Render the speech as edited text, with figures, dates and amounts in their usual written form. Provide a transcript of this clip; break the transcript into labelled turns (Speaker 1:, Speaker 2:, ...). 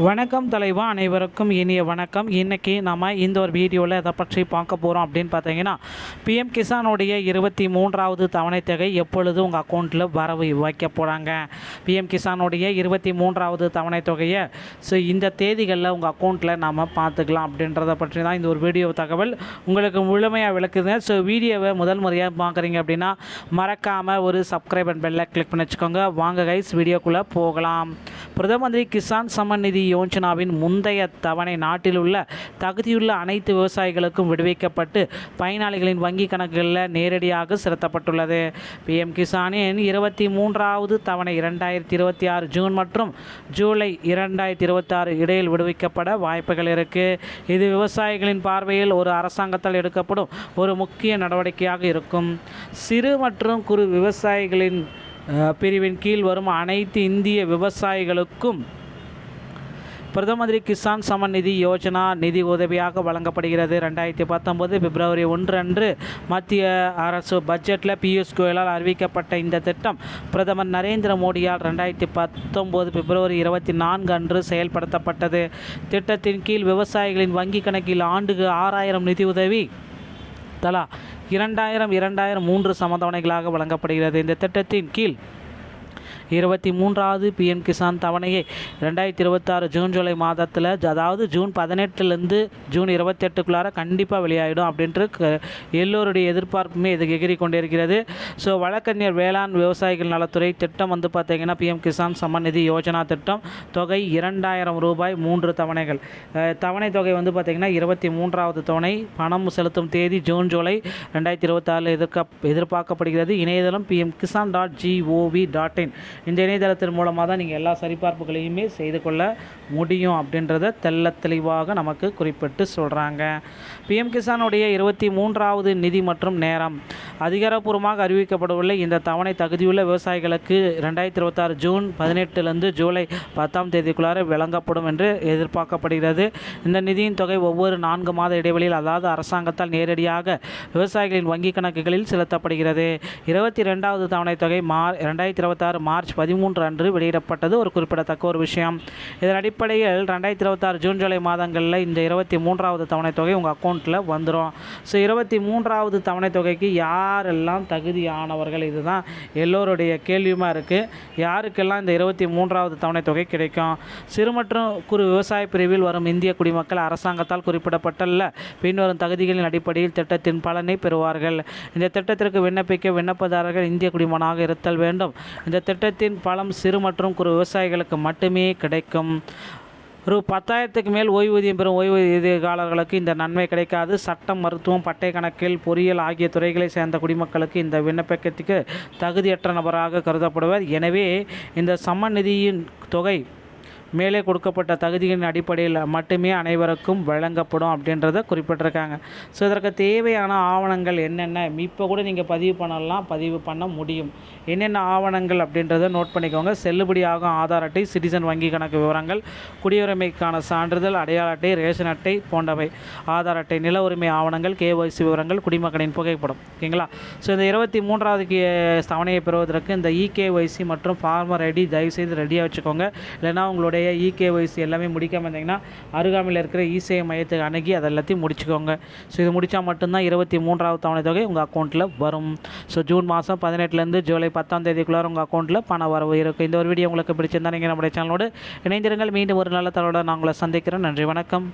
Speaker 1: வணக்கம் தலைவா, அனைவருக்கும் இனிய வணக்கம். இன்றைக்கி நம்ம இந்த ஒரு வீடியோவில் எதை பற்றி பார்க்க போகிறோம் அப்படின்னு பார்த்தீங்கன்னா, பிஎம் கிசானுடைய 23வது தவணை தொகை எப்பொழுது உங்கள் அக்கௌண்ட்டில் வரவு வைக்க போகிறாங்க. பிஎம் கிசானுடைய 23வது தவணை தொகையை இந்த தேதிகளில் உங்கள் அக்கௌண்ட்டில் நாம் பார்த்துக்கலாம் அப்படின்றத பற்றி தான் இந்த ஒரு வீடியோ தகவல் உங்களுக்கு முழுமையாக விளக்குது. வீடியோவை முதல் முறையாக பார்க்குறீங்க அப்படின்னா மறக்காமல் ஒரு சப்ஸ்கிரைப் அண்ட் பெல்லை கிளிக் பண்ணி வச்சுக்கோங்க. வாங்க கைஸ், வீடியோக்குள்ளே போகலாம். பிரதம மந்திரி கிசான் சம்மன் நிதி யோஜனாவின் முந்தைய தவணை நாட்டில் உள்ள தகுதியுள்ள அனைத்து விவசாயிகளுக்கும் விடுவிக்கப்பட்டு பயனாளிகளின் வங்கி கணக்குகளில் நேரடியாக செலுத்தப்பட்டுள்ளது. பிஎம் கிசானின் 23வது தவணை 2026 ஜூன் மற்றும் ஜூலை 2026 இடையில் விடுவிக்கப்பட வாய்ப்புகள் இருக்குது. இது விவசாயிகளின் பார்வையில் ஒரு அரசாங்கத்தால் எடுக்கப்படும் ஒரு முக்கிய நடவடிக்கையாக இருக்கும். சிறு மற்றும் குறு விவசாயிகளின் பிரிவின் கீழ் வரும் அனைத்து இந்திய விவசாயிகளுக்கும் பிரதம மந்திரி கிசான் சம்மன் நிதி யோஜனா நிதி உதவியாக வழங்கப்படுகிறது. 2019 பிப்ரவரி 1 அன்று மத்திய அரசு பட்ஜெட்டில் பியூஷ் கோயலால் அறிவிக்கப்பட்ட இந்த திட்டம் பிரதமர் நரேந்திர மோடியால் 2019 பிப்ரவரி 24 அன்று செயல்படுத்தப்பட்டது. திட்டத்தின் கீழ் விவசாயிகளின் வங்கி கணக்கில் ஆண்டுக்கு 6000 நிதி உதவி தலா 2000 3 சமதவணைகளாக வழங்கப்படுகிறது. இந்த திட்டத்தின் கீழ் 23வது பிஎம் கிசான் தவணையை 2026 ஜூன் ஜூலை மாதத்தில், அதாவது ஜூன் 18லேருந்து ஜூன் 28க்குள்ளார கண்டிப்பாக வெளியாகிடும் அப்படின்ட்டு எல்லோருடைய எதிர்பார்ப்புமே இது எகிரி கொண்டே இருக்கிறது. வழக்கறிஞர் வேளாண் விவசாயிகள் நலத்துறை திட்டம் பார்த்திங்கன்னா பிஎம் கிசான் சம்மன் நிதி யோஜனா திட்டம் தொகை 2000 ரூபாய் 3 தவணைகள். தவணை தொகை பார்த்திங்கன்னா 23வது தவணை பணம் செலுத்தும் தேதி ஜூன் ஜூலை 2026 எதிர்பார்க்கப்படுகிறது. இணையதளம் pmkisan.gov.in இந்த இணையதளத்தின் மூலமாக தான் நீங்கள் எல்லா சரிபார்ப்புகளையுமே செய்து கொள்ள முடியும் அப்படின்றத தெளிவாக நமக்கு குறிப்பிட்டு சொல்கிறாங்க. பிஎம் கிசானுடைய 23வது நிதி மற்றும் நேரம் அதிகாரப்பூர்வமாக அறிவிக்கப்படவில்லை. இந்த தவணை தகுதியுள்ள விவசாயிகளுக்கு 2026 ஜூன் 18லேருந்து ஜூலை 10ஆம் தேதிக்குள்ளார வழங்கப்படும் என்று எதிர்பார்க்கப்படுகிறது. இந்த நிதியின் தொகை ஒவ்வொரு 4 மாத இடைவெளியில், அதாவது அரசாங்கத்தால் நேரடியாக விவசாயிகளின் வங்கி கணக்குகளில் செலுத்தப்படுகிறது. 22வது தவணை தொகை 2026 மார்ச் 13 அன்று வெளியிடப்பட்டது ஒரு குறிப்பிடத்தக்க ஒரு விஷயம். இதன் அடிப்படையில் 2026 ஜூன் ஜூலை மாதங்களில் இந்த 23வது தவணை தொகை உங்கள் அக்கௌண்ட்டில் வந்துடும். 23வது தவணை தொகைக்கு யாரெல்லாம் தகுதியானவர்கள், இதுதான் எல்லோருடைய கேள்வியுமா இருக்குது. யாருக்கெல்லாம் இந்த 23வது தவணை தொகை கிடைக்கும்? சிறு மற்றும் குறு விவசாய பிரிவில் வரும் இந்திய குடிமக்கள் அரசாங்கத்தால் குறிப்பிடப்பட்டுள்ள பின்வரும் தகுதிகளின் அடிப்படையில் திட்டத்தின் பலனை பெறுவார்கள். இந்த திட்டத்திற்கு விண்ணப்பிக்க விண்ணப்பதாரர்கள் இந்திய குடிமகனாக இருத்தல் வேண்டும். இந்த திட்டத்தின் பலம் சிறு மற்றும் குறு விவசாயிகளுக்கு மட்டுமே கிடைக்கும். ரூ. 10,000க்கு மேல் ஓய்வூதியம் பெறும் ஓய்வூதியகாரர்களுக்கு இந்த நன்மை கிடைக்காது. சட்டம், மருத்துவம், பட்டய கணக்கில், பொறியியல் ஆகிய துறைகளை சேர்ந்த குடிமக்களுக்கு இந்த விண்ணப்பத்திற்கு தகுதியற்ற நபராக கருதப்படுவர். எனவே இந்த சம்மன் நிதியின் தொகை மேலே கொடுக்கப்பட்ட தகுதிகளின் அடிப்படையில் மட்டுமே அனைவருக்கும் வழங்கப்படும் அப்படின்றத குறிப்பிட்டிருக்காங்க. இதற்கு தேவையான ஆவணங்கள் என்னென்ன, இப்போ கூட நீங்கள் பதிவு பண்ண முடியும். என்னென்ன ஆவணங்கள் அப்படின்றத நோட் பண்ணிக்கோங்க. செல்லுபடியாகும் ஆதார் அட்டை, சிட்டிசன் வங்கி கணக்கு விவரங்கள், குடியுரிமைக்கான சான்றிதழ், அடையாள அட்டை, ரேஷன் அட்டை போன்றவை. ஆதார் அட்டை, நில உரிமை ஆவணங்கள், கேஒய்சி விவரங்கள், குடிமக்களின் புகைப்படம். ஓகேங்களா? இந்த 23வது தவணையை பெறுவதற்கு இந்த இகேஒய்சி மற்றும் ஃபார்மர் ஐடி தயவுசெய்து ரெடியாக வச்சுக்கோங்க. இல்லைனா உங்களுடைய இகேஒய்சி எல்லாமே முடிக்காமல் இருந்தீங்கன்னா அருகாமையில் இருக்கிற இசேவை மையத்துக்கு அணுகி அதை எல்லாத்தையும் முடிச்சுக்கோங்க. இது முடித்தா மட்டும்தான் 23வது தவணை தொகை உங்கள் அக்கௌண்ட்டில் வரும். ஜூன் மாதம் 18லேருந்து ஜூலை 10ஆம் தேதிக்குள்ளார உங்கள் அக்கௌண்ட்டில் பண வரவு இருக்குது. இந்த ஒரு வீடியோ உங்களுக்கு பிடிச்சிருந்தால் நீங்கள் நம்முடைய சேனலோடு இணைந்திருங்கள். மீண்டும் ஒரு நல்ல தகவலோடு நான் உங்களை சந்திக்கிறேன். நன்றி, வணக்கம்.